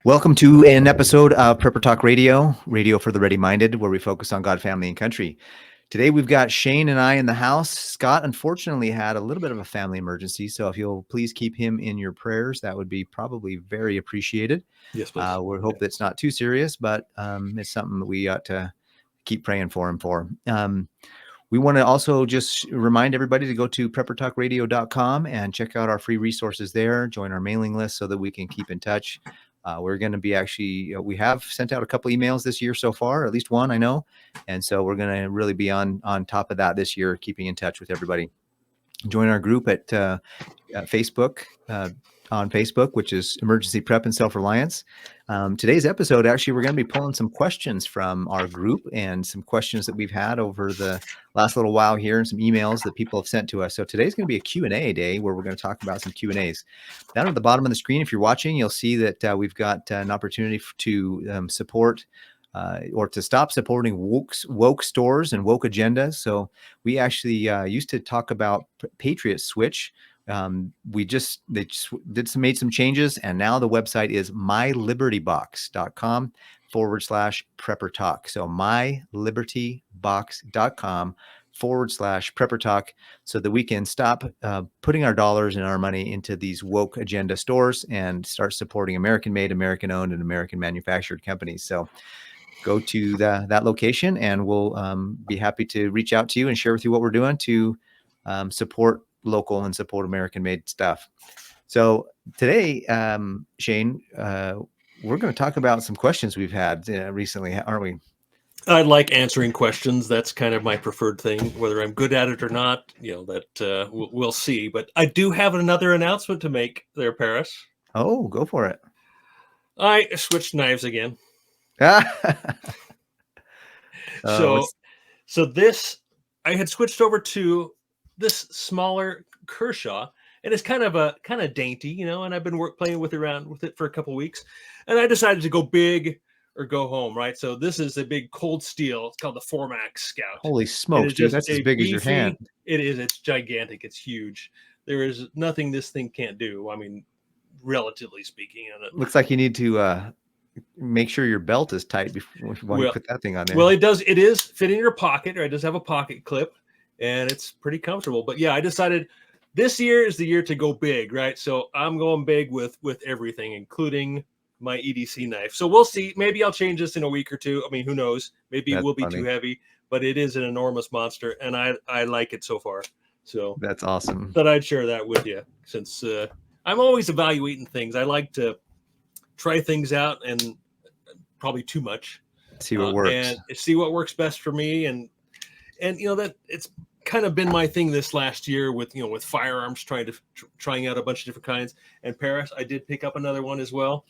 Welcome to an episode of Prepper Talk Radio, radio for the ready-minded, where we focus on God, family, and country. Today, we've got Shane and I in the house. Scott, unfortunately, had a little bit of a family emergency, so if you'll please keep him in your prayers, that would be probably very appreciated. Yes, please. We hope that's not too serious, but it's something that we ought to keep praying for him for. We want to also just remind everybody to go to preppertalkradio.com and check out our free resources there, join our mailing list so that we can keep in touch. We're going to be we have sent out a couple emails this year so far, at least one, I know. And so we're going to really be on top of that this year, keeping in touch with everybody. Join our group at Facebook, on Facebook, which is Emergency Prep and Self-Reliance. Today's episode, actually, we're going to be pulling some questions from our group and some questions that we've had over the last little while here and some emails that people have sent to us. So today's going to be a Q&A day where we're going to talk about some Q&As. Down at the bottom of the screen, if you're watching, you'll see that we've got an opportunity to support or to stop supporting woke stores and woke agendas. So we actually used to talk about Patriot switch. They just made some changes, and now the website is mylibertybox.com/prepper talk. So mylibertybox.com/prepper talk, so that we can stop putting our dollars and our money into these woke agenda stores and start supporting American-made, American-owned, and American-manufactured companies. So go to that location, and we'll be happy to reach out to you and share with you what we're doing to support local and support American-made stuff. So today, Shane, we're going to talk about some questions we've had recently, aren't we? I like answering questions. That's kind of my preferred thing. Whether I'm good at it or not, that we'll see. But I do have another announcement to make there, Paris. Oh, go for it. I switched knives again. So this, I had switched over to this smaller Kershaw, and it's kind of dainty, and I've been playing around with it for a couple of weeks, and I decided to go big or go home, right? So this is a big cold steel. It's called the Formax Scout. Holy smokes, dude, that's as big as your hand. It is. It's gigantic. It's huge. There is nothing this thing can't do. I mean, relatively speaking. And looks like you need to make sure your belt is tight before you put that thing on there. Well, it does. It is fit in your pocket, or it does have a pocket clip, and it's pretty comfortable. But yeah, I decided this year is the year to go big, right? So I'm going big with everything, including my EDC knife. So we'll see. Maybe I'll change this in a week or two. I mean, who knows? Maybe it will be too heavy, but it is an enormous monster, and I like it so far. So that's awesome. Thought I'd share that with you, since I'm always evaluating things. I like to try things out, and probably too much. See what works. And see what works best for me, and that it's kind of been my thing this last year with firearms, trying out a bunch of different kinds. And Paris, I did pick up another one as well.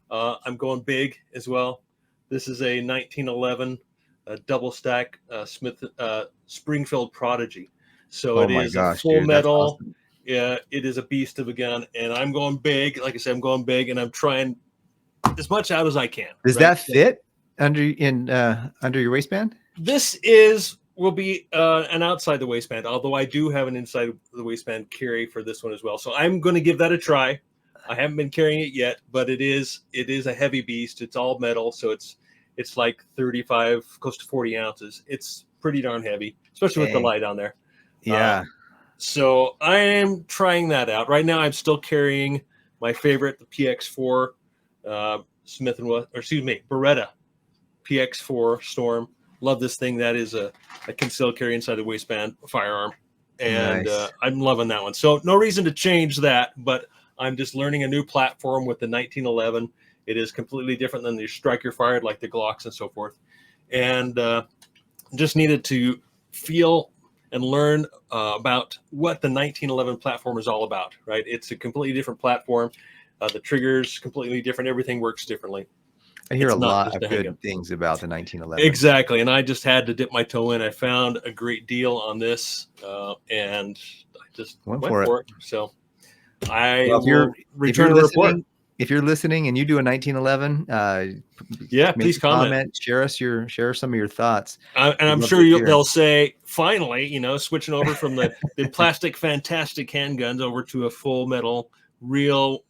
I'm going big as well. This is a 1911 double stack Smith Springfield Prodigy. So it is a full metal. Awesome. Yeah, it is a beast of a gun, and I'm going big. Like I said, I'm going big, and I'm trying as much out as I can. Does that fit under your waistband? This will be an outside the waistband, although I do have an inside the waistband carry for this one as well. So I'm going to give that a try. I haven't been carrying it yet, but it is a heavy beast. It's all metal, so it's like 35, close to 40 ounces. It's pretty darn heavy, especially with the light on there. Yeah. So I am trying that out. Right now, I'm still carrying my favorite, the PX4 Beretta PX4 Storm. Love this thing. That is a concealed carry inside the waistband firearm, and nice. I'm loving that one. So no reason to change that, but I'm just learning a new platform with the 1911. It is completely different than the striker fired, like the Glocks and so forth, and just needed to feel and learn about what the 1911 platform is all about. Right, it's a completely different platform. The trigger's completely different. Everything works differently. I hear a lot of good things about the 1911. Exactly, and I just had to dip my toe in. I found a great deal on this, and I just went for it. So I will return a report. If you're listening and you do a 1911, please comment. Share some of your thoughts. And I'm sure they'll say, finally, switching over from the plastic fantastic handguns over to a full metal, real,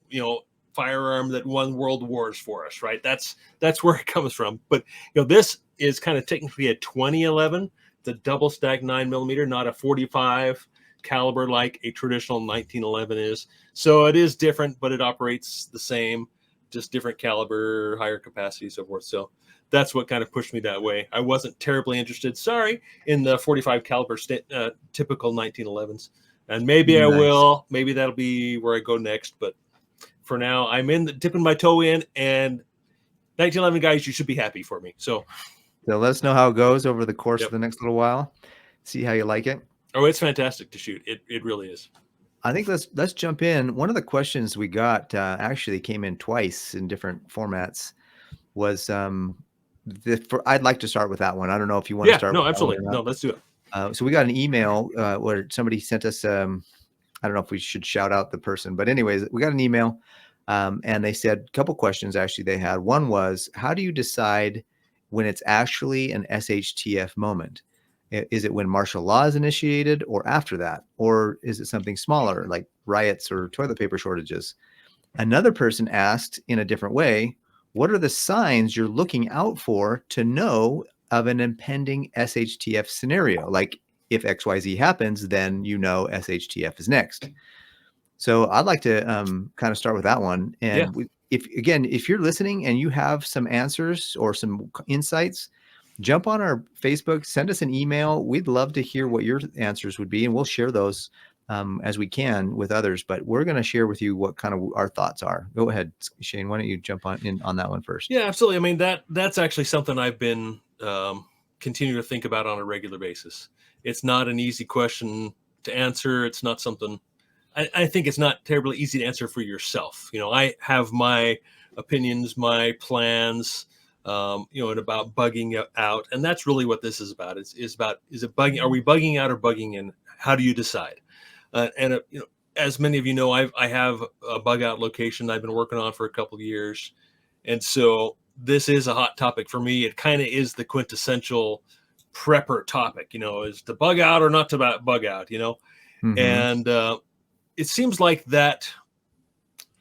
firearm that won world wars for us, right? That's where it comes from. But this is kind of technically a 2011. It's a double stack 9mm, not a 45 caliber like a traditional 1911 is. So it is different, but it operates the same, just different caliber, higher capacity, so forth. So that's what kind of pushed me that way. I wasn't terribly interested, sorry, in the 45 caliber typical 1911s. And maybe I will. Maybe that'll be where I go next. But for now, I'm dipping my toe in, and 1911 guys, you should be happy for me. So let us know how it goes over the course of the next little while. See how you like it. Oh, it's fantastic to shoot. It really is. I think let's jump in. One of the questions we got actually came in twice in different formats. Was I'd like to start with that one. I don't know if you want to start. No, absolutely. No, let's do it. So we got an email where somebody sent us. I don't know if we should shout out the person, but anyways, we got an email, and they said a couple questions. Actually, they had one was, how do you decide when it's actually an SHTF moment? Is it when martial law is initiated, or after that, or is it something smaller like riots or toilet paper shortages? Another person asked in a different way, what are the signs you're looking out for to know of an impending SHTF scenario? Like if XYZ happens, then you know SHTF is next. So I'd like to kind of start with that one. And if you're listening and you have some answers or some insights, jump on our Facebook, send us an email. We'd love to hear what your answers would be, and we'll share those as we can with others. But we're going to share with you what kind of our thoughts are. Go ahead, Shane. Why don't you jump on that one first? Yeah, absolutely. I mean, that's actually something I've been continuing to think about on a regular basis. It's not an easy question to answer. It's not something I think it's not terribly easy to answer for yourself. I have my opinions, my plans, and about bugging out, and that's really what this is about. Is it bugging? Are we bugging out or bugging in? How do you decide? As many of you know, I have a bug out location I've been working on for a couple of years, and so this is a hot topic for me. It kind of is the quintessential prepper topic. Is to bug out or not to bug out? Mm-hmm. And it seems like that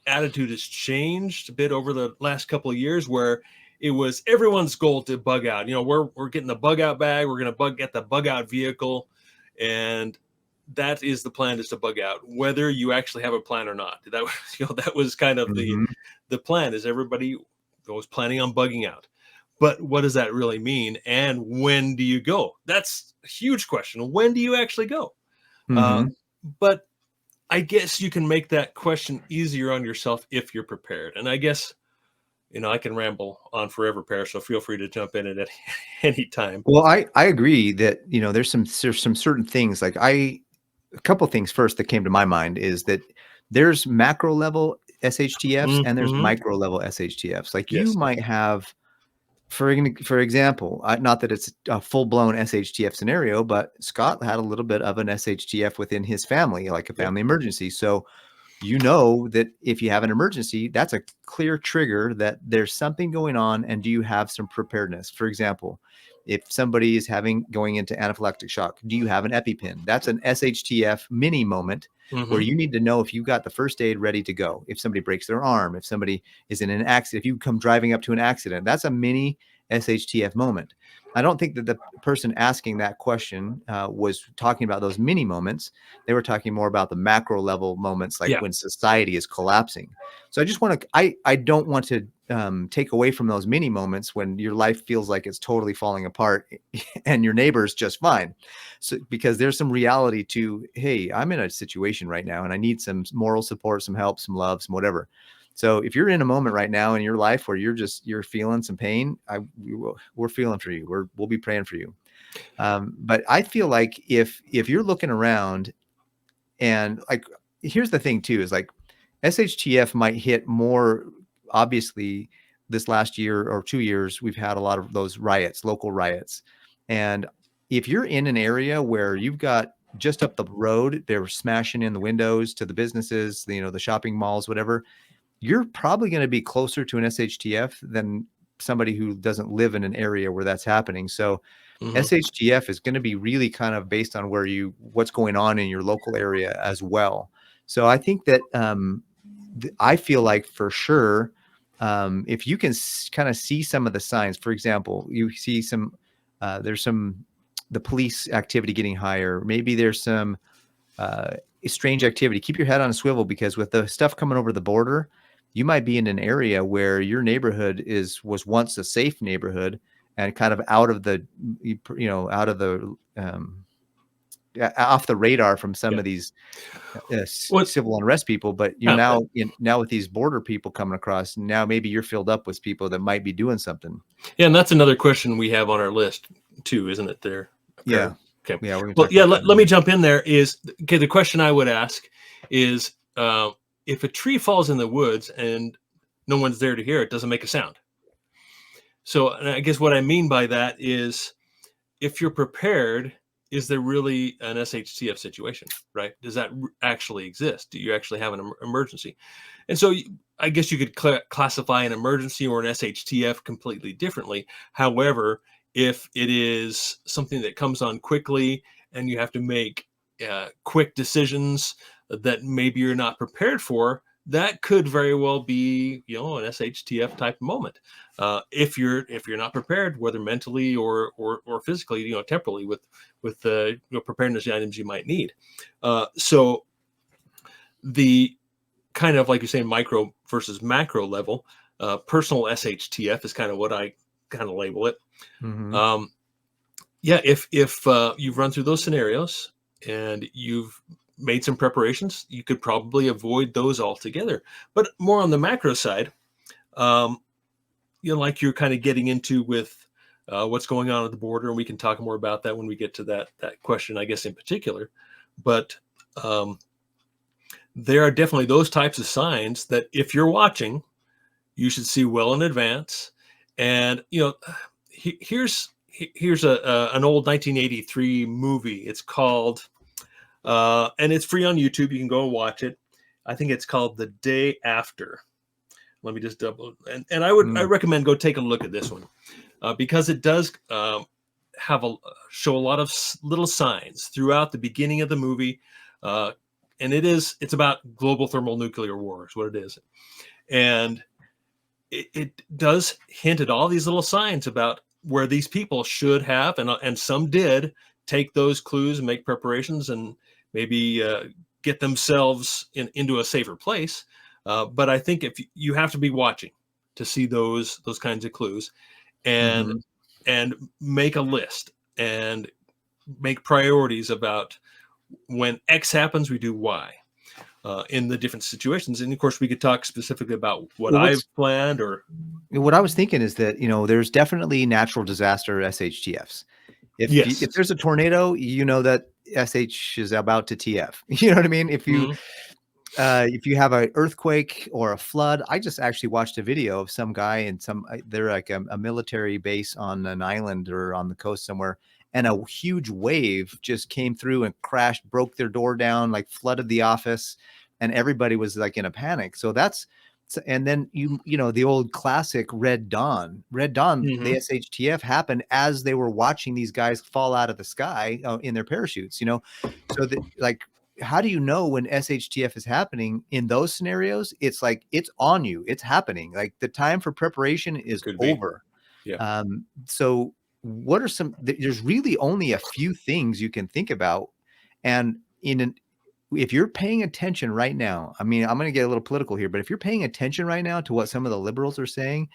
attitude has changed a bit over the last couple of years, where it was everyone's goal to bug out. We're getting the bug out bag. We're going to get the bug out vehicle. And that is the plan, is to bug out, whether you actually have a plan or not. That was kind of the plan, is everybody was planning on bugging out. But what does that really mean? And when do you go? That's a huge question. When do you actually go? But I guess you can make that question easier on yourself if you're prepared. And I guess, I can ramble on forever, Per, so feel free to jump in at any time. Well, I agree that, there's some certain things, like a couple things first that came to my mind is that there's macro level SHTFs and there's micro level SHTFs. Like you might have, for example, not that it's a full-blown SHTF scenario, but Scott had a little bit of an SHTF within his family, like a family emergency. So that if you have an emergency, that's a clear trigger that there's something going on, and do you have some preparedness? For example, if somebody is going into anaphylactic shock, do you have an EpiPen? That's an SHTF mini moment where you need to know if you've got the first aid ready to go. If somebody breaks their arm, if somebody is in an accident, if you come driving up to an accident, that's a mini SHTF moment. I don't think that the person asking that question was talking about those mini moments. They were talking more about the macro level moments, like when society is collapsing. So I just want to, I don't want to take away from those mini moments when your life feels like it's totally falling apart and your neighbor's just fine. So, because there's some reality to, hey, I'm in a situation right now and I need some moral support, some help, some love, some whatever. So if you're in a moment right now in your life where you're feeling some pain, we're feeling for you. We'll be praying for you. But I feel like if you're looking around, and like, here's the thing too, is like SHTF might hit more obviously this last year or 2 years. We've had a lot of those riots, local riots. And if you're in an area where you've got just up the road, they're smashing in the windows to the businesses, the shopping malls, whatever, you're probably going to be closer to an SHTF than somebody who doesn't live in an area where that's happening. So SHTF is going to be really kind of based on what's going on in your local area as well. So I think that I feel like for sure, if you can kind of see some of the signs, for example, you see some, there's some, the police activity getting higher. Maybe there's some strange activity. Keep your head on a swivel, because with the stuff coming over the border, you might be in an area where your neighborhood was once a safe neighborhood and kind of out of the, out of the, off the radar from some Yeah. of these What? civil unrest people, but you're Yeah. now with these border people coming across, now maybe you're filled up with people that might be doing something. Yeah, and that's another question we have on our list too, isn't it? There. Yeah. Okay. Yeah. We're going to Well, talk yeah. about that. Let me jump in there. Is okay. The question I would ask is, if a tree falls in the woods and no one's there to hear it, doesn't make a sound. So, and I guess what I mean by that is, if you're prepared, is there really an SHTF situation, right? Does that actually exist? Do you actually have an emergency? And so I guess you could classify an emergency or an SHTF completely differently. However, if it is something that comes on quickly and you have to make quick decisions that maybe you're not prepared for, that could very well be, an SHTF type moment. If you're not prepared, whether mentally or physically, temporally, with the preparedness items you might need. So the kind of, like you say, micro versus macro level, personal SHTF is kind of what I kind of label it. Mm-hmm. Yeah, if you've run through those scenarios and you've made some preparations, you could probably avoid those altogether. But more on the macro side, like you're kind of getting into with what's going on at the border, and we can talk more about that when we get to that question, I guess, in particular. But there are definitely those types of signs that if you're watching, you should see well in advance. And here's an old 1983 movie. It's called, and it's free on YouTube. You can go and watch it. I think it's called The Day After. Let me just double. And I recommend go take a look at this one, because it does show a lot of little signs throughout the beginning of the movie. And it's about global thermonuclear war is what it is. And it does hint at all these little signs about where these people should have, and some did, take those clues and make preparations and maybe get themselves into a safer place. But I think if you have to be watching to see those kinds of clues, and make a list and make priorities about when X happens, we do Y. In the different situations. And of course, we could talk specifically about what I've planned. Or what I was thinking is that, there's definitely natural disaster SHTFs. Yes. If there's a tornado, that SH is about to TF. You know what I mean? If you have an earthquake or a flood, I just actually watched a video of some guy in they're like a military base on an island or on the coast somewhere, and a huge wave just came through and crashed, broke their door down, like flooded the office, and everybody was like in a panic. And then the old classic Red Dawn, the SHTF happened as they were watching these guys fall out of the sky in their parachutes, so that, like, how do you know when SHTF is happening in those scenarios? It's like, it's on you, it's happening. Like, the time for preparation is over. Yeah. So what are there's really only a few things you can think about. And if you're paying attention right now, I mean, I'm going to get a little political here, but if you're paying attention right now to what some of the liberals are saying,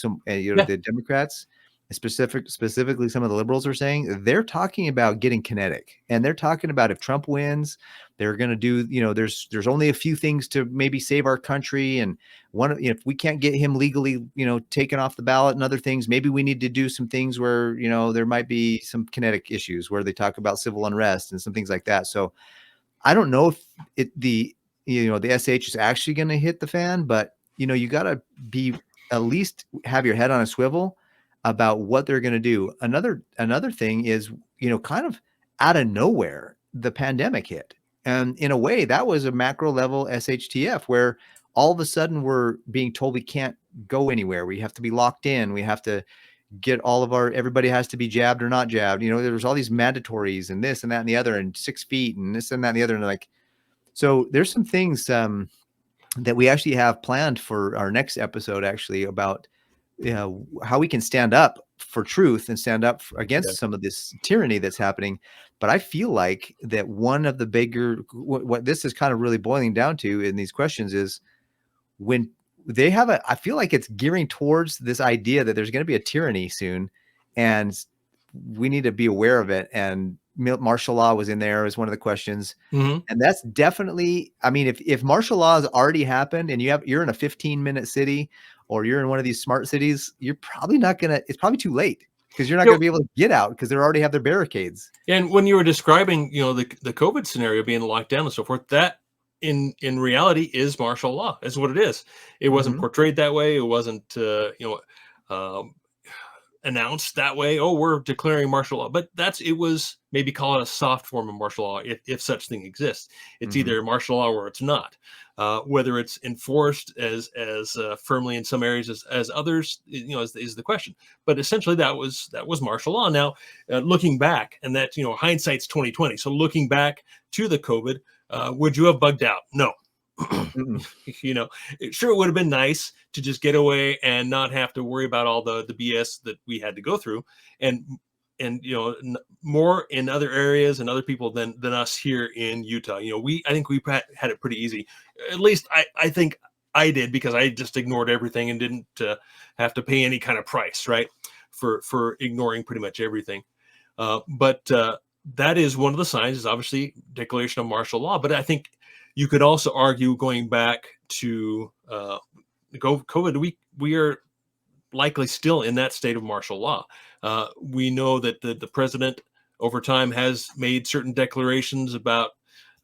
the Democrats, specifically some of the liberals are saying, they're talking about getting kinetic, and they're talking about, if Trump wins, they're going to do, there's only a few things to maybe save our country. And if we can't get him legally, taken off the ballot and other things, maybe we need to do some things where, there might be some kinetic issues where they talk about civil unrest and some things like that. So I don't know if the SH is actually going to hit the fan, but you got to at least have your head on a swivel about what they're going to do. Another thing is, kind of out of nowhere, the pandemic hit. And in a way, that was a macro level SHTF, where all of a sudden we're being told we can't go anywhere. We have to be locked in. We have to get everybody has to be jabbed or not jabbed. There's all these mandatories and this and that and the other, and 6 feet and this and that and the other. And so there's some things that we actually have planned for our next episode, actually, about how we can stand up for truth and stand up against some of this tyranny that's happening. But I feel like that one of the bigger, what this is kind of really boiling down to in these questions is when they have I feel like it's gearing towards this idea that there's going to be a tyranny soon, and we need to be aware of it. And martial law was in there as one of the questions. Mm-hmm. And that's definitely, I mean, if martial law has already happened and you're in a 15-minute city, or you're in one of these smart cities, you're probably not going to, it's probably too late, because you're not going to be able to get out because they already have their barricades. And when you were describing, the COVID scenario being locked down and so forth, that in reality is martial law, is what it is. It wasn't portrayed that way. It wasn't, announced that way. Oh, we're declaring martial law, but it was, maybe call it a soft form of martial law, if such thing exists. It's either martial law or it's not. Whether it's enforced as firmly in some areas as others, is the question. But essentially, that was martial law. Now, looking back, and that hindsight's 2020. So looking back to the COVID, would you have bugged out? No. Sure, it would have been nice to just get away and not have to worry about all the BS that we had to go through, and more in other areas and other people than us here in Utah. I think we had it pretty easy. At least I think I did, because I just ignored everything and didn't have to pay any kind of price, right, for ignoring pretty much everything. But that is one of the signs, is obviously declaration of martial law. But I think you could also argue, going back to COVID, we are likely still in that state of martial law. We know that the president over time has made certain declarations about,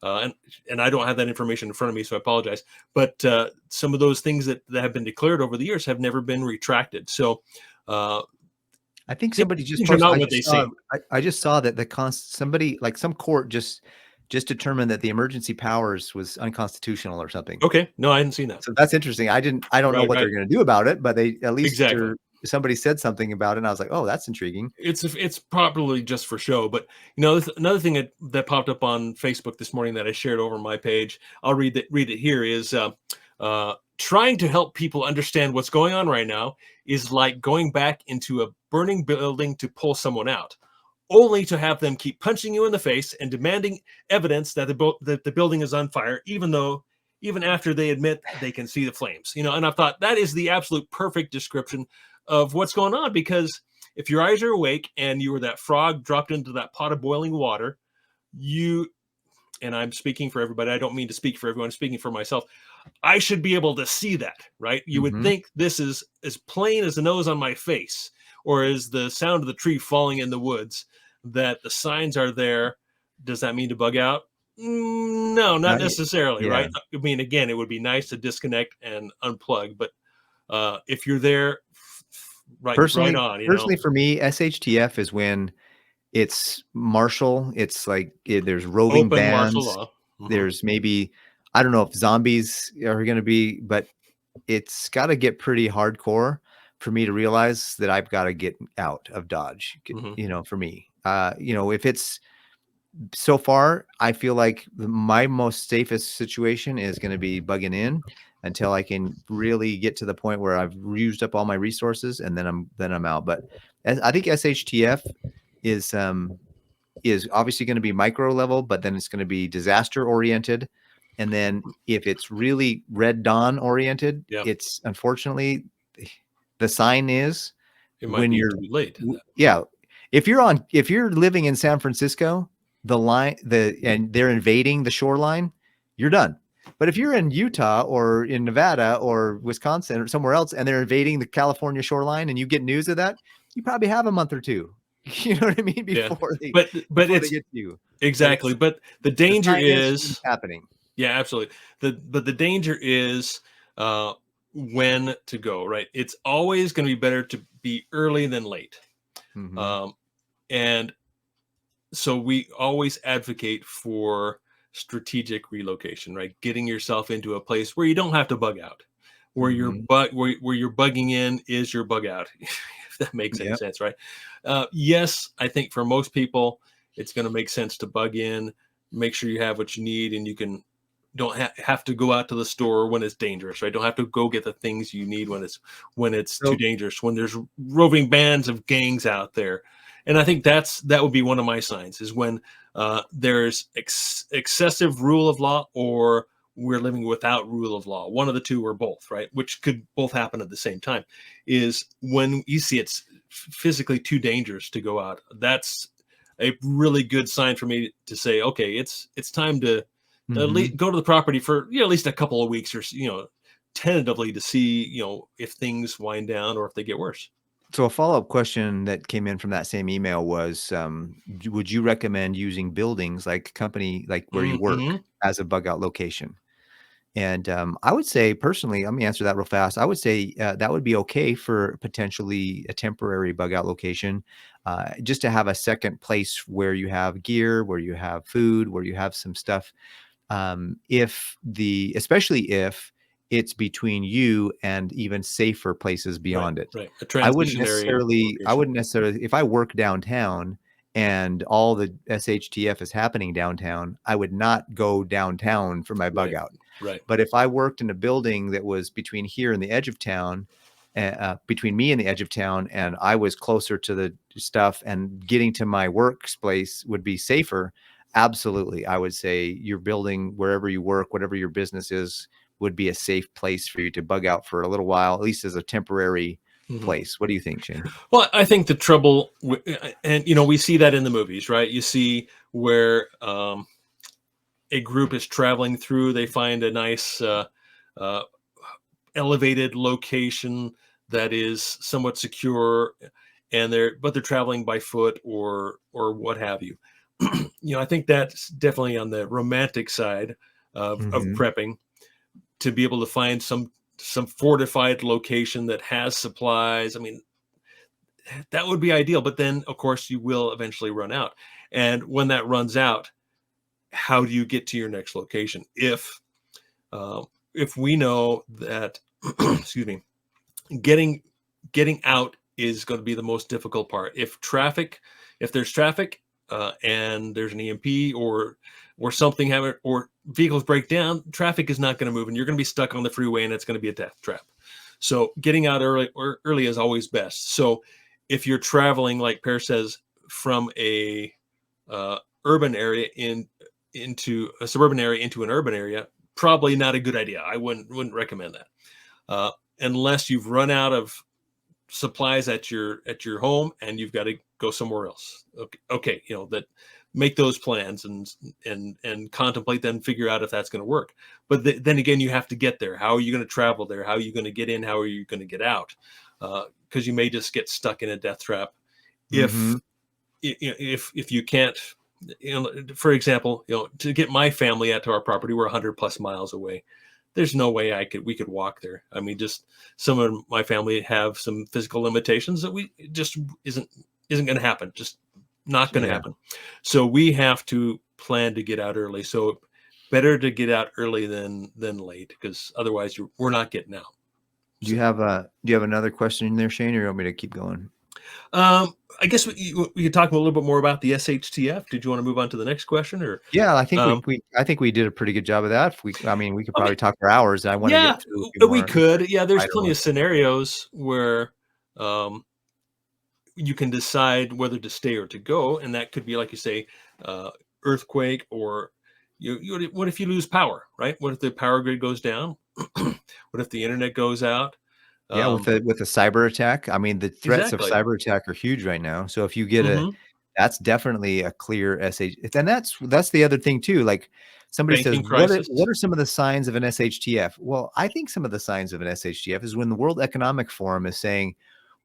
and I don't have that information in front of me, so I apologize. But some of those things that have been declared over the years have never been retracted. So I think somebody just things are posted, not what they seem. I just saw that somebody, like some court just determined that the emergency powers was unconstitutional or something. Okay, no, I hadn't seen that. So that's interesting. I don't know what they're going to do about it, but they at least somebody said something about it, and I was like, oh, that's intriguing. It's probably just for show. But another thing that popped up on Facebook this morning that I shared over my page, I'll read it here, is trying to help people understand what's going on right now is like going back into a burning building to pull someone out, only to have them keep punching you in the face and demanding evidence that the building is on fire, even after they admit they can see the flames. And I thought that is the absolute perfect description of what's going on, because if your eyes are awake and you were that frog dropped into that pot of boiling water, and I'm speaking for everybody, I don't mean to speak for everyone, I'm speaking for myself, I should be able to see that, right? You would think this is as plain as the nose on my face, or as the sound of the tree falling in the woods, that the signs are there. Does that mean to bug out? No, not necessarily, right? I mean, again, it would be nice to disconnect and unplug, but if you're there, Personally, on. For me, SHTF is when it's martial. It's like there's roving Open bands. martial law. There's maybe, I don't know if zombies are going to be, but it's got to get pretty hardcore for me to realize that I've got to get out of Dodge. For me, if it's, so far, I feel like my most safest situation is going to be bugging in until I can really get to the point where I've used up all my resources, and then I'm out. But I think SHTF is obviously going to be micro level, but then it's going to be disaster oriented. And then if it's really Red Dawn oriented, it's unfortunately, the sign is it might be too late. Yeah. If you're living in San Francisco, and they're invading the shoreline, you're done. But if you're in Utah or in Nevada or Wisconsin or somewhere else, and they're invading the California shoreline, and you get news of that, you probably have a month or two. You know what I mean? Before they get to you. Exactly. But the danger is happening. Yeah, absolutely. But the danger is when to go, right? It's always going to be better to be early than late. And so we always advocate for strategic relocation, right? Getting yourself into a place where you don't have to bug out, where you're bugging in is your bug out, if that makes any sense, right? Yes, I think for most people, it's going to make sense to bug in, make sure you have what you need, and you can have to go out to the store when it's dangerous, right? Don't have to go get the things you need when it's too So dangerous, when there's roving bands of gangs out there. And I think that would be one of my signs, is when there's excessive rule of law, or we're living without rule of law. One of the two, or both, right? Which could both happen at the same time. Is when you see it's physically too dangerous to go out. That's a really good sign for me to say, okay, it's time to mhm. go to the property for at least a couple of weeks, or tentatively, to see if things wind down or if they get worse. So a follow-up question that came in from that same email was, would you recommend using buildings like company, like where you work, Mm-hmm. as a bug out location? And I would say personally, let me answer that real fast. I would say that would be okay for potentially a temporary bug out location, just to have a second place where you have gear, where you have food, where you have some stuff. Especially if it's between you and even safer places Right, beyond it. right. A transitionary I location. wouldn't necessarily, if I work downtown and all the SHTF is happening downtown, I would not go downtown for my bug Right, out. right. But if I worked in a building that was between here and the edge of town, between me and the edge of town, and I was closer to the stuff and getting to my workplace would be safer, absolutely. I would say your building, wherever you work, whatever your business is, would be a safe place for you to bug out for a little while, at least as a temporary Mhm. place. What do you think, Shane? Well, I think the trouble, and we see that in the movies, right? You see where a group is traveling through, they find a nice uh, elevated location that is somewhat secure, and they're traveling by foot, or what have you. I think that's definitely on the romantic side of Mhm. prepping, to be able to find some fortified location that has supplies. I mean, that would be ideal, but then of course you will eventually run out. And when that runs out, how do you get to your next location? Uh, if we know that, excuse me, getting getting out is going to be the most difficult part. If there's traffic, and there's an EMP, or something happen, or vehicles break down, traffic is not going to move, and you're going to be stuck on the freeway, and it's going to be a death trap. So getting out early is always best. So if you're traveling, like Per says, from a urban area into a suburban area into an urban area, probably not a good idea. I wouldn't recommend that, uh, unless you've run out of supplies at your home and you've got to go somewhere else. Okay, that, make those plans, and contemplate, then figure out if that's going to work. But then again, you have to get there. How are you going to travel there? How are you going to get in? How are you going to get out? Because you may just get stuck in a death trap if Mhm. if you can't. For example, to get my family out to our property, we're 100 plus miles away. There's no way we could walk there. I mean, just some of my family have some physical limitations that we just isn't going to happen. Just not going to Yeah. happen. So we have to plan to get out early. So better to get out early than late, because otherwise we're not getting out. So, Do you have another question in there, Shane, or you want me to keep going? I guess we could talk a little bit more about the SHTF. Did you want to move on to the next question, or? Yeah, I think Um, I think we did a pretty good job of that. If we I mean, we could I mean, probably talk for hours. I wanna yeah, get through a few we more could. Yeah, there's lighter plenty of ones. scenarios where um, you can decide whether to stay or to go, and that could be, like you say, uh, earthquake, or what if you lose power, right? What if the power grid goes down? What if the internet goes out? Yeah, Um, with a cyber attack, I mean, the threats of exactly. cyber attack are huge right now. So if you get a Hmm. that's definitely a clear SH and that's the other thing too, like, somebody says, Banking crisis. what are some of the signs of an SHTF?" Well, I think some of the signs of an SHTF is when the World Economic Forum is saying,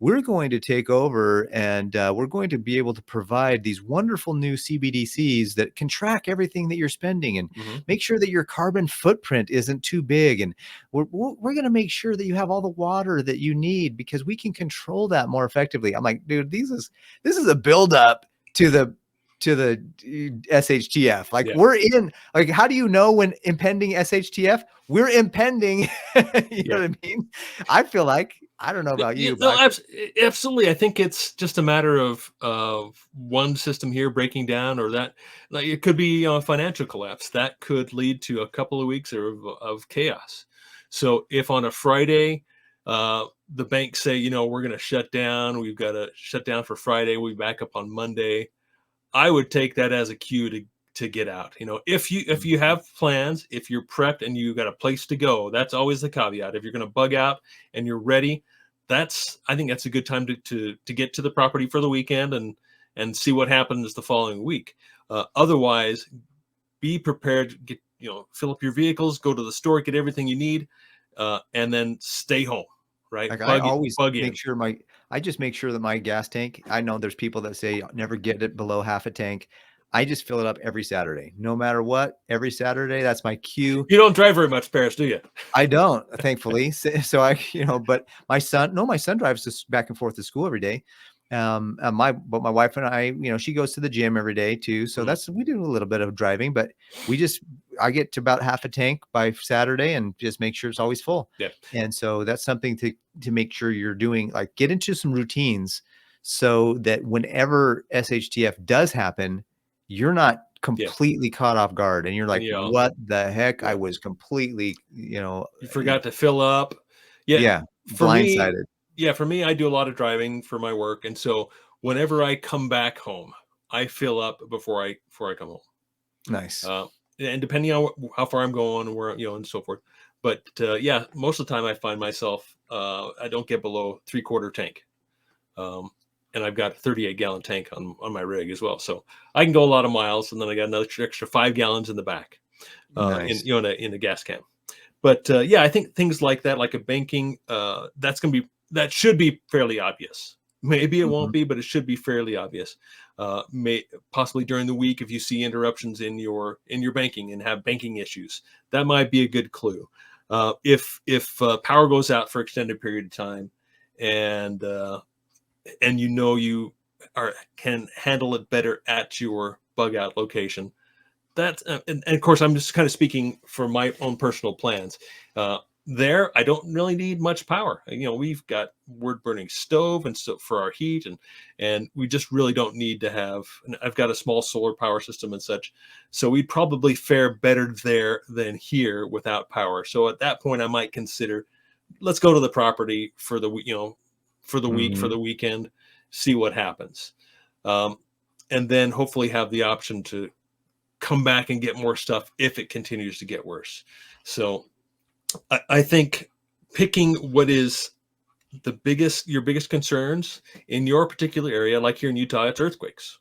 "We're going to take over, and, we're going to be able to provide these wonderful new CBDCs that can track everything that you're spending and Hmm. make sure that your carbon footprint isn't too big, and we're gonna make sure that you have all the water that you need because we can control that more effectively." I'm like, "Dude, this is a buildup to the SHTF. Like Yeah. we're in, like, how do you know when impending SHTF? We're impending, you know Yeah. what I mean? I feel like I don't know about Yeah, you, no, but absolutely. I think it's just a matter of one system here breaking down, or that, like, it could be a financial collapse that could lead to a couple of weeks of chaos. So if on a Friday, the banks say, we're going to shut down, we've got to shut down for Friday, we back up on Monday. I would take that as a cue to get out. If you have plans, if you're prepped and you got a place to go, that's always the caveat. If you're going to bug out and you're ready, I think that's a good time to get to the property for the weekend and see what happens the following week. Otherwise, be prepared. Fill up your vehicles, go to the store, get everything you need, and then stay home. Right, like I always bug make in. sure I just make sure that my gas tank, I know there's people that say never get it below half a tank. I just fill it up every Saturday, no matter what. Every Saturday, that's my cue. You don't drive very much, Paris, do you? I don't, thankfully. So but my son drives this back and forth to school every day. But my wife and I, she goes to the gym every day too. So we do a little bit of driving, but I get to about half a tank by Saturday and just make sure it's always full. Yeah. And so that's something to make sure you're doing, like get into some routines so that whenever SHTF does happen, you're not completely caught off guard and you're like, what the heck? I was completely, you forgot to fill up. Yeah. For me, blindsided. I do a lot of driving for my work. And so whenever I come back home, I fill up before I come home. Nice. And depending on how far I'm going and where, and so forth. But most of the time I find myself, I don't get below 3/4 tank. And I've got a 38-gallon tank on my rig as well. So I can go a lot of miles, and then I got another extra 5 gallons in the back, Nice. in a gas can. But I think things like that, like a banking, that should be fairly obvious. Maybe it won't be, but it should be fairly obvious. Possibly during the week, if you see interruptions in your banking and have banking issues, that might be a good clue. If power goes out for extended period of time, and you can handle it better at your bug out location. That's and of course I'm just kind of speaking for my own personal plans. There, I don't really need much power. We've got wood burning stove and so for our heat, and we just really don't need to have. And I've got a small solar power system and such, so we'd probably fare better there than here without power. So at that point, I might consider, let's go to the property for the for the week, for the weekend, see what happens, and then hopefully have the option to come back and get more stuff if it continues to get worse. So I think picking what is your biggest concerns in your particular area, like here in Utah, it's earthquakes.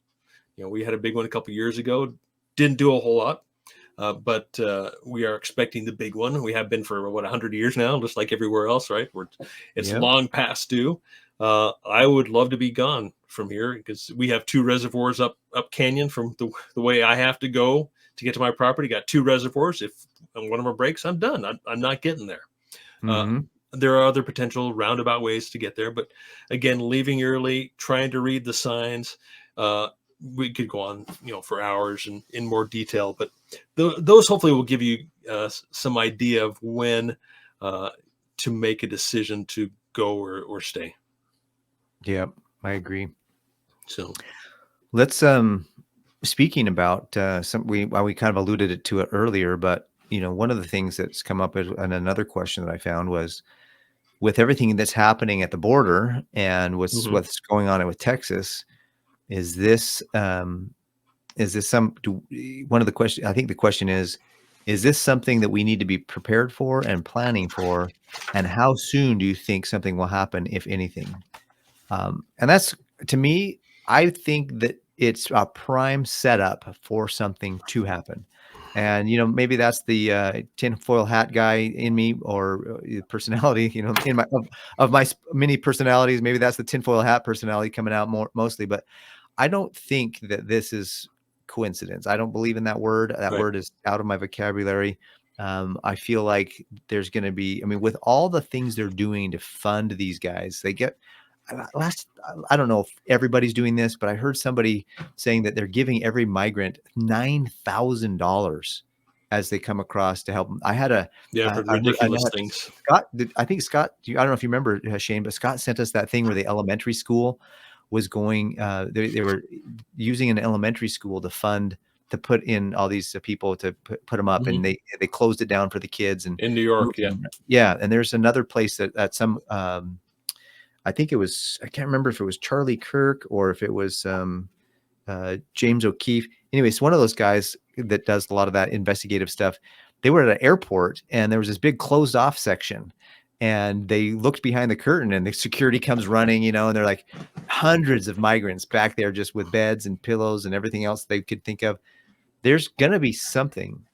We had a big one a couple years ago, didn't do a whole lot, but we are expecting the big one. We have been for 100 years now, just like everywhere else, right? It's long past due. I would love to be gone from here because we have 2 reservoirs up canyon from the way I have to go to get to my property. Got 2 reservoirs. If one of them breaks, I'm done. I'm not getting there. There are other potential roundabout ways to get there, but again, leaving early, trying to read the signs. We could go on, for hours and in more detail, but those hopefully will give you some idea of when to make a decision to go or stay. Yep, I agree. So let's speaking about we kind of alluded to it earlier, but one of the things that's come up and another question that I found was, with everything that's happening at the border and what's going on with Texas, is this one of the questions? I think the question is this something that we need to be prepared for and planning for, and how soon do you think something will happen, if anything? And that's, to me, I think that it's a prime setup for something to happen. And, maybe that's the tinfoil hat guy in me, or personality, in of my many personalities. Maybe that's the tinfoil hat personality coming out mostly. But I don't think that this is coincidence. I don't believe in that word. That word is out of my vocabulary. I feel like there's going to be, with all the things they're doing to fund these guys, they get I don't know if everybody's doing this, but I heard somebody saying that they're giving every migrant $9,000 as they come across to help them. I had a, Yeah, I've heard ridiculous things. Scott, I think Scott, I don't know if you remember, Shane, but Scott sent us that thing where the elementary school was going, they were using an elementary school to put in all these people to put them up, and they closed it down for the kids. And in New York, yeah. And there's another place that some, I think it was, I can't remember if it was Charlie Kirk or if it was James O'Keefe. Anyways, one of those guys that does a lot of that investigative stuff. They were at an airport, and there was this big closed off section, and they looked behind the curtain, and the security comes running, and they're like hundreds of migrants back there just with beds and pillows and everything else they could think of. There's going to be something.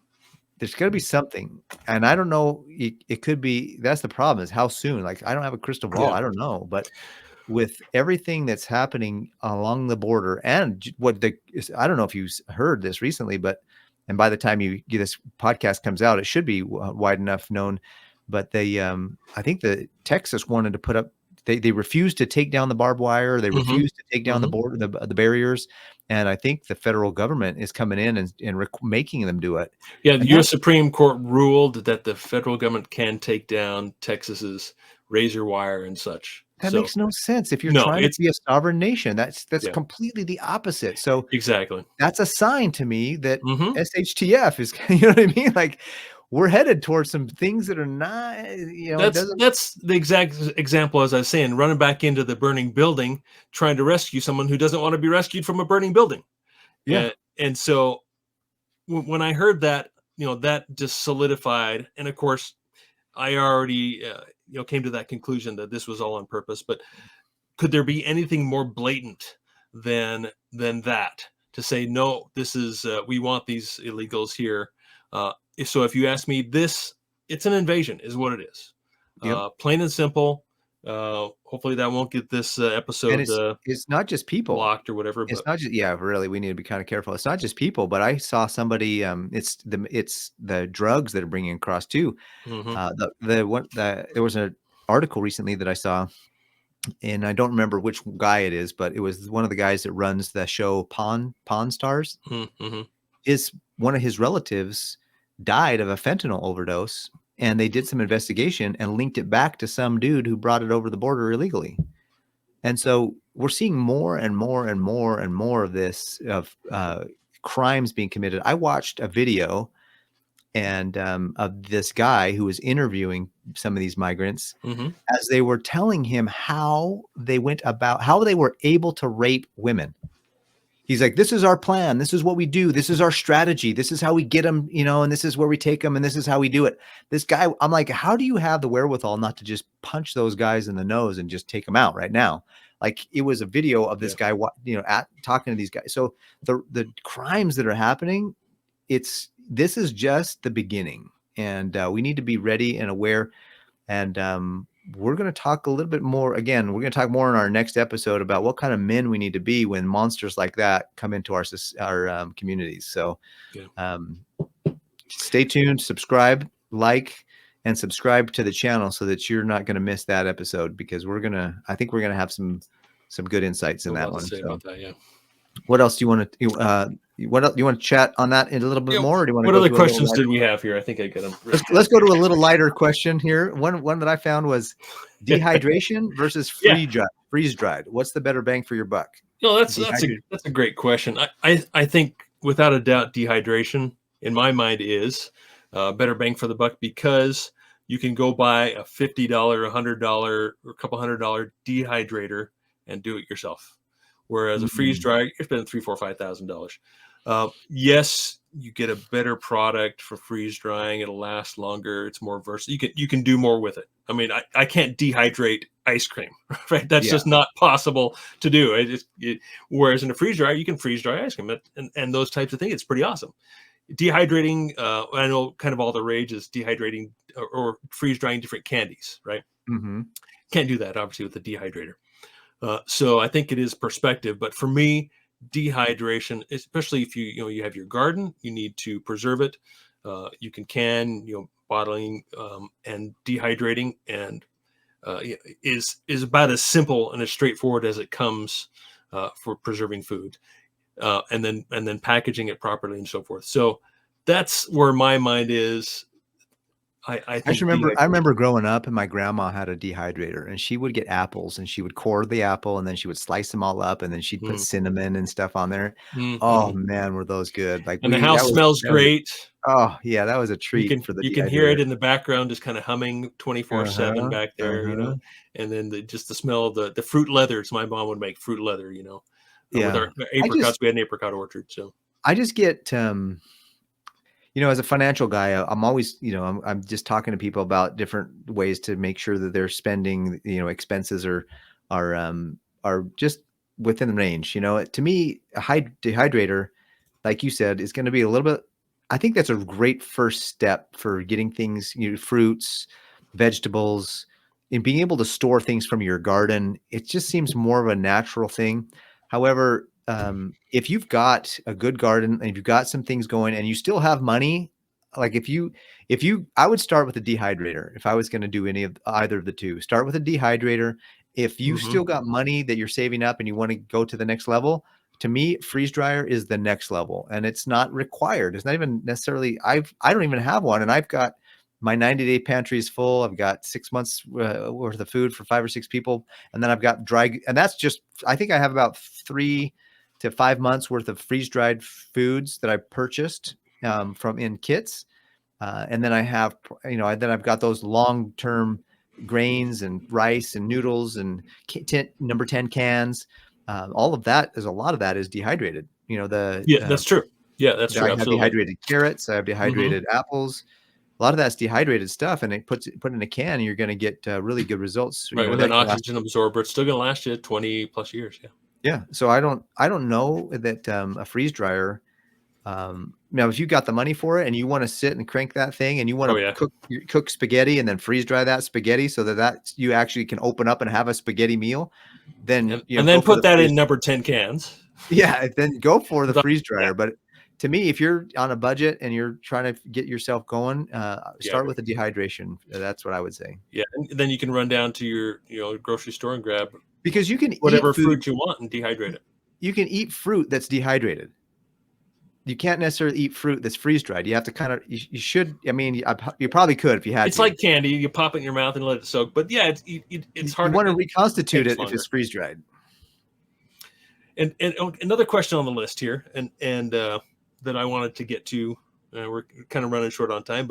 And I don't know. It could be, that's the problem, is how soon. Like, I don't have a crystal ball. I don't know. But with everything that's happening along the border, and I don't know if you heard this recently, and by the time this podcast comes out, it should be wide enough known. But I think the Texas wanted to put up, they refused to take down the barbed wire. They refused to take down the border, the barriers. And I think the federal government is coming in and making them do it. Yeah, the U.S. Supreme Court ruled that the federal government can take down Texas's razor wire and such. That makes no sense. If you're trying to be a sovereign nation, that's completely the opposite. So exactly, that's a sign to me that SHTF is, you know what I mean? Like, we're headed towards some things that are not, that's the exact example, as I was saying, running back into the burning building, trying to rescue someone who doesn't want to be rescued from a burning building. Yeah. And so when I heard that, that just solidified. And of course, I already, came to that conclusion that this was all on purpose. But could there be anything more blatant than that, to say, no, this is, we want these illegals here. So if you ask me, it's an invasion is what it is. Plain and simple. Hopefully that won't get this episode. And it's not just people blocked or whatever. It's not just, really, we need to be kind of careful. It's not just people, but I saw somebody, it's the drugs that are bringing across too. There was an article recently that I saw, and I don't remember which guy it is, but it was one of the guys that runs the show Pawn Stars. Is one of his relatives died of a fentanyl overdose, and they did some investigation and linked it back to some dude who brought it over the border illegally. And so we're seeing more and more and more and more of this, of crimes being committed. I watched a video of this guy who was interviewing some of these migrants as they were telling him how they were able to rape women. He's like, this is our plan. This is what we do. This is our strategy. This is how we get them, and this is where we take them, and this is how we do it. This guy, I'm like, how do you have the wherewithal not to just punch those guys in the nose and just take them out right now? Like, it was a video of this guy, talking to these guys. So the crimes that are happening, this is just the beginning, and we need to be ready and aware. And we're going to talk a little bit more. Again, we're going to talk more in our next episode about what kind of men we need to be when monsters like that come into our communities. So stay tuned, subscribe, and subscribe to the channel so that you're not going to miss that episode, because I think we're going to have some good insights in that one. About that, yeah. What else do you want to what else, you want to chat on that in a little bit more? Or do you want what other questions did we have here? I think I got them. Let's go to a little lighter question here. One that I found was dehydration versus freeze dried. What's the better bang for your buck? That's a great question. I think without a doubt, dehydration in my mind is better bang for the buck, because you can go buy a $50, $100, or a couple $100 dehydrator and do it yourself. Whereas a freeze dry, you're spending $3,000, $4,000, $5,000. Yes, you get a better product for freeze drying. It'll last longer. It's more versatile. You can do more with it. I mean, I can't dehydrate ice cream, right? That's just not possible to do. Whereas in a freeze dryer, you can freeze dry ice cream and those types of things. It's pretty awesome. Dehydrating, I know kind of all the rage is dehydrating or freeze drying different candies, right? Can't do that obviously with the dehydrator. So I think it is perspective, but for me, dehydration, especially if you have your garden, you need to preserve it. You can bottling and dehydrating, and is about as simple and as straightforward as it comes for preserving food, and then packaging it properly and so forth. So that's where my mind is. I I just think remember growing up, and my grandma had a dehydrator, and she would get apples, and she would core the apple, and then she would slice them all up, and then she'd put cinnamon and stuff on there. Oh mm-hmm. man, were those good! Like And the house smells great. oh yeah, that was a treat for the You can hear dehydrator. it in the background, just kind of humming 24/7 Uh-huh, back there, uh-huh. and then just the smell of the fruit leathers. My mom would make fruit leather, with Yeah. our apricots. We had an apricot orchard, so I just get as a financial guy, I'm always, I'm just talking to people about different ways to make sure that their spending, expenses are just within range. To me, a high dehydrator, like you said, is going to be a little bit. I think that's a great first step for getting things, fruits, vegetables, and being able to store things from your garden. It just seems more of a natural thing. However, if you've got a good garden and if you've got some things going and you still have money, like I would start with a dehydrator. If I was going to do either of the two, start with a dehydrator. If you mm-hmm. still got money that you're saving up and you want to go to the next level, to me, freeze dryer is the next level, and it's not required. It's not even necessarily. I don't even have one, and I've got my 90-day pantry is full. I've got 6 months worth of food for 5 or 6 people, and then I've got dry. And that's just. I think I have about 3 to 5 months worth of freeze dried foods that I purchased from in kits, and then I have then I've got those long term grains and rice and noodles and number 10 cans. All of that is a lot of that is dehydrated. Yeah, that's true. Yeah, that's true. I have Absolutely. dehydrated carrots. I have dehydrated apples. A lot of that's dehydrated stuff, and it put in a can. And you're going to get really good results. Right, with an oxygen absorber, it's still going to last you 20 plus years. Yeah. Yeah. So I don't know that a freeze dryer. Now, if you got the money for it and you want to sit and crank that thing and you want to cook spaghetti and then freeze dry that spaghetti so that you actually can open up and have a spaghetti meal, then and then put that in number 10 cans. Yeah, then go for the freeze dryer. But to me, if you're on a budget and you're trying to get yourself going, start with the dehydration. That's what I would say. Yeah, and then you can run down to your grocery store and grab because you can whatever eat food fruit you want and dehydrate it. You can eat fruit that's dehydrated. You can't necessarily eat fruit that's freeze dried. You have to kind of, you should, I mean, you probably could if you had It's like candy. You pop it in your mouth and let it soak. But yeah, it's hard. You want to reconstitute it if it's freeze dried. And another question on the list here, and that I wanted to get to, we're kind of running short on time,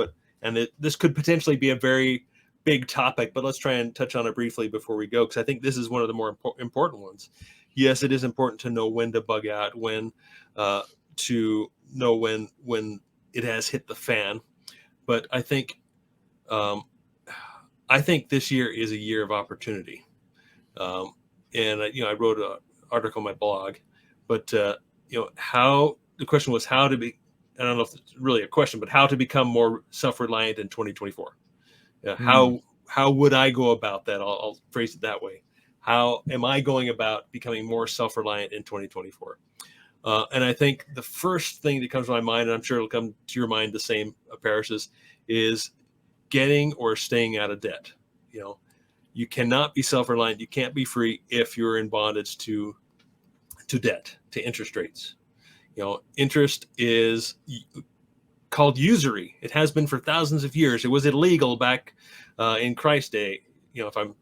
this could potentially be a very big topic, but let's try and touch on it briefly before we go, because I think this is one of the more important ones. Yes, it is important to know when to bug out, when to know when it has hit the fan. But I think this year is a year of opportunity. And I wrote an article on my blog, but how the question was how to be. I don't know if it's really a question, but how to become more self-reliant in 2024. How would I go about that? I'll phrase it that way. How am I going about becoming more self-reliant in 2024? And I think the first thing that comes to my mind, and I'm sure it'll come to your mind the same, Paris, is getting or staying out of debt. You cannot be self-reliant. You can't be free if you're in bondage to debt, to interest rates. Interest is called usury. It has been for thousands of years. It was illegal back in Christ's day. If I'm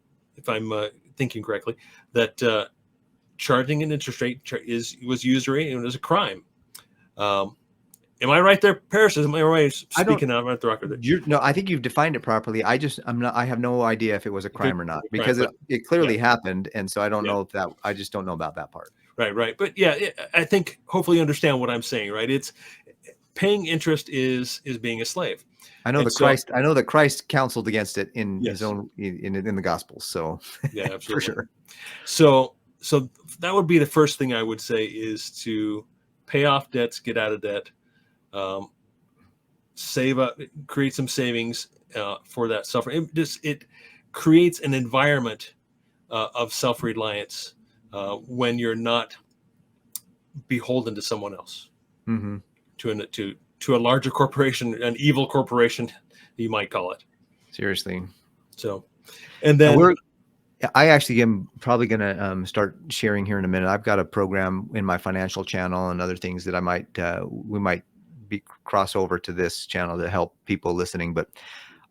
thinking correctly, that charging an interest rate was usury and it was a crime. Am I right there, Paris? Am I right speaking out of the record? No, I think you've defined it properly. I have no idea if it was a crime or not, because it clearly happened, and so I don't know if I just don't know about that part. Right. But yeah, I think hopefully you understand what I'm saying, right? It's paying interest is being a slave. I know that Christ counseled against it in his own in the Gospels. So yeah, absolutely. For sure. So that would be the first thing I would say, is to pay off debts, get out of debt, save up, create some savings for that suffering. It creates an environment of self-reliance when you're not beholden to someone else, to a larger corporation, an evil corporation, you might call it. Seriously. So, and then I actually am probably going to start sharing here in a minute. I've got a program in my financial channel and other things that we might cross over to this channel to help people listening. But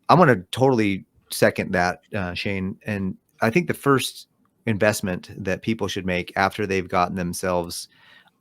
I'm going to totally second that, Shane. And I think the first investment that people should make after they've gotten themselves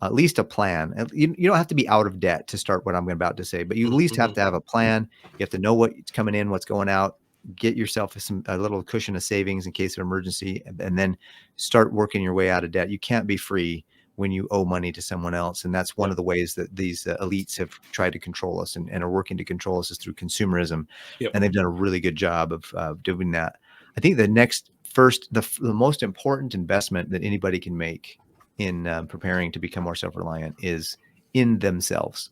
at least a plan. You don't have to be out of debt to start what I'm about to say, but you at least have to have a plan. You have to know what's coming in, what's going out. Get yourself a little cushion of savings in case of emergency, and then start working your way out of debt. You can't be free when you owe money to someone else. And that's one of the ways that these elites have tried to control us and are working to control us is through consumerism. And they've done a really good job of doing that. I think the most important investment that anybody can make in preparing to become more self-reliant is in themselves.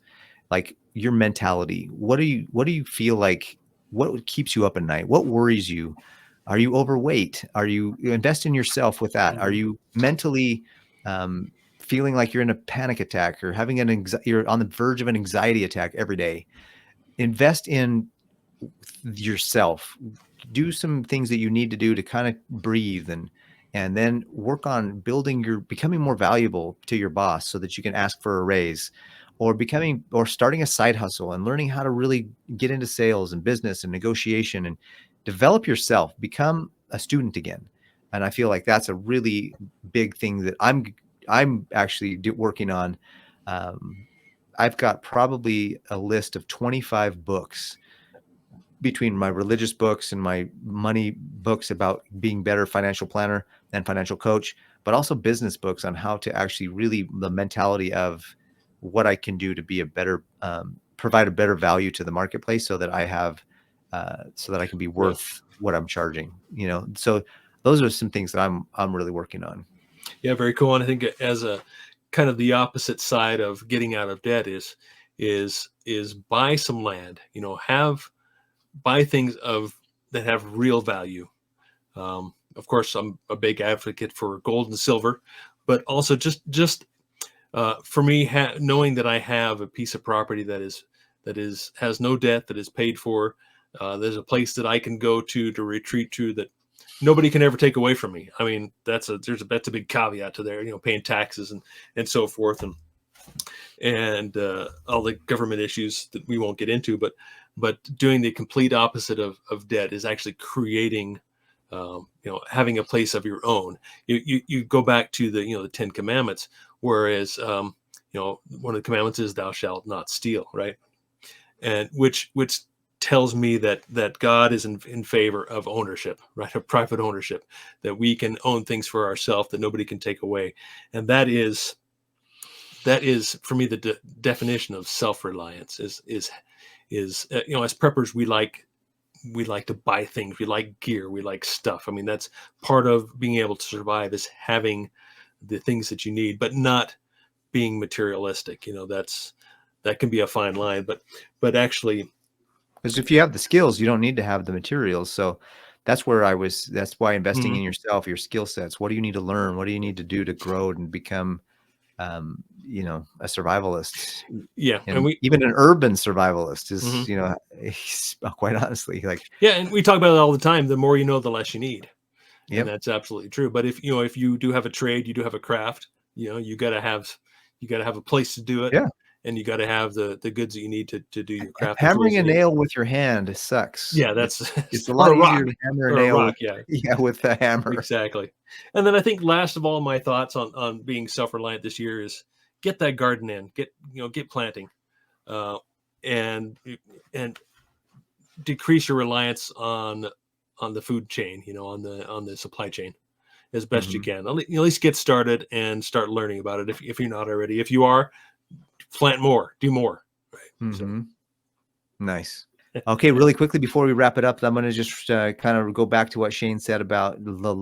Like your mentality. What do you feel like? What keeps you up at night? What worries you? Are you overweight? Are you invest in yourself with that? Are you mentally feeling like you're in a panic attack or having you're on the verge of an anxiety attack every day? Invest in yourself. Do some things that you need to do to kind of breathe and then work on becoming more valuable to your boss so that you can ask for a raise, or starting a side hustle and learning how to really get into sales and business and negotiation and develop yourself, become a student again. And I feel like that's a really big thing that I'm actually working on. I've got probably a list of 25 books between my religious books and my money books about being better financial planner and financial coach, but also business books on how to actually really the mentality of what I can do to be a better, provide a better value to the marketplace so that I can be worth what I'm charging, so those are some things that I'm really working on. Yeah, very cool. And I think as a kind of the opposite side of getting out of debt is buy some land, buy things that have real value. Of course, I'm a big advocate for gold and silver, but also just for me, knowing that I have a piece of property that has no debt, that is paid for. There's a place that I can go to retreat to that nobody can ever take away from me. I mean, that's a big caveat to there, paying taxes and so forth, and all the government issues that we won't get into, but doing the complete opposite of debt is actually creating, having a place of your own. You go back to the 10 commandments, whereas, one of the commandments is thou shalt not steal, right? And which tells me that God is in favor of ownership, right? Of private ownership, that we can own things for ourselves that nobody can take away. And that is for me the definition of self-reliance is as preppers, we like to buy things, we like gear, we like stuff. I mean, that's part of being able to survive, is having the things that you need, but not being materialistic. That can be a fine line, but actually, because if you have the skills, you don't need to have the materials. So that's why investing in yourself, your skill sets. What do you need to learn? What do you need to do to grow and become a survivalist? Yeah. And even an urban survivalist is, quite honestly, like, yeah. And we talk about it all the time. The more you know, the less you need. Yep. And that's absolutely true. But if you do have a trade, you do have a craft, you got to have a place to do it. Yeah. And you got to have the goods that you need to do your craft. Hammering a nail with your hand sucks. Yeah, it's a lot easier to hammer a nail with a hammer. Exactly. And then I think last of all, my thoughts on being self-reliant this year is get that garden in, get planting, and decrease your reliance on the food chain, on the supply chain as best you can. At least get started and start learning about it if you're not already. If you are, plant more, do more. Right. So. Nice. Okay, really quickly before we wrap it up, I'm going to just kind of go back to what Shane said about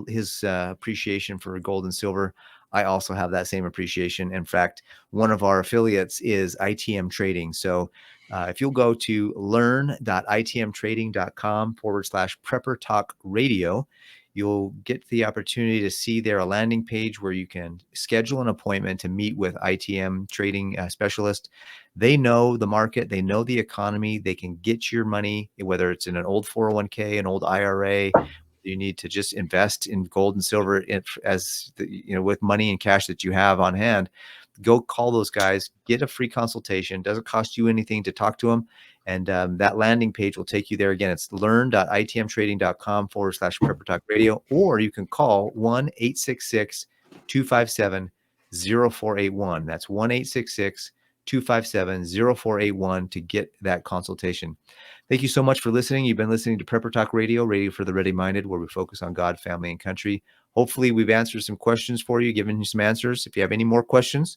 his appreciation for gold and silver. I also have that same appreciation. In fact, one of our affiliates is ITM Trading. So if you'll go to learn.itmtrading.com/Prepper Talk Radio, you'll get the opportunity to see there a landing page where you can schedule an appointment to meet with ITM Trading specialist. They know the market, they know the economy, they can get your money, whether it's in an old 401k, an old IRA. You need to just invest in gold and silver with money and cash that you have on hand. go call those guys, get a free consultation. Doesn't cost you anything to talk to them. And that landing page will take you there. Again, it's learn.itmtrading.com/Prepper Talk Radio, or you can call 1-866-257-0481. That's 1-866-257-0481 to get that consultation. Thank you so much for listening. You've been listening to Prepper Talk Radio, radio for the ready-minded, where we focus on God, family, and country. Hopefully, we've answered some questions for you, given you some answers. If you have any more questions,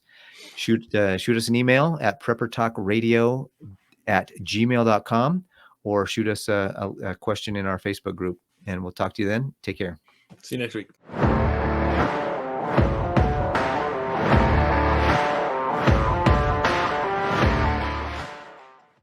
shoot us an email at preppertalkradio@gmail.com, or shoot us a question in our Facebook group. And we'll talk to you then. Take care. See you next week.